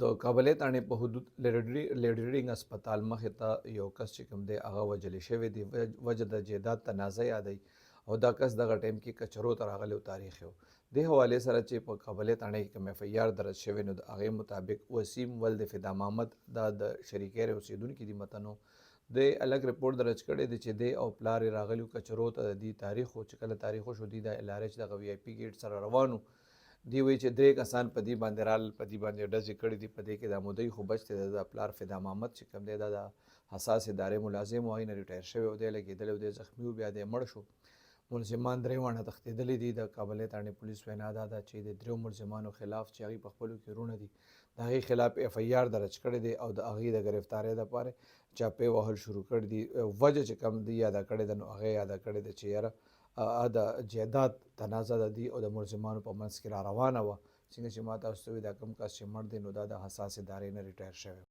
د کابل تاڼې په حدود لیډریډینګ هسپتال مخې ته یو کس چې کوم دی هغه وژل شوی دی وجه د جیداد تنازع یادوي او دا کس دغه ټایم کې کچرو ته راغلی و تاریخ یو دې حوالې سره چې په کابل تاڼې کې کوم ایف ای آر درج شوی نو د هغې مطابق وسیم ولد فدا محمد دا د شریکیر اوسیدونکي دي متنو د الګ رپورټ درج کړی دی چې دی او پلار یې راغلي کچرو ته د دې تاریخ و چې کله تاریخ وشو دی د LRH دغه وی آی پي ګیټ سره روانو دی وایي چې درې کسان په دې باندې رال په دې باندې ډزې کړې دي په دې کې د مودی خو بچ دی د پلار فدا محمد چې کوم دی دا د حساس ادارې ملازم و نه ریټایر شوی او دی لګېدلی او دی زخمي و بیا دی مړ شو ملزمان درې واړه تښتېدلي دي د کابل تاڼې پولیس وینا دا ده چې د دریو ملزمانو خلاف چې هغوی په خپلو کې وروڼه دي د هغې خلاف ایف ای آر درج کړی دی او د هغې د ګرفتارۍ دپاره چاپې وهل شروع کړي دي وجه چې کوم دی یاده کړې ده نو هغې یاده کړې ده چې یاره د جیداد تنازع د دي او د ملزمانو په منځ کې را روانه وه څنګه چې ما تاسو ته وویل دا کوم کس چې مړ دی نو دا د حساس ادارې نه ریټایر شوی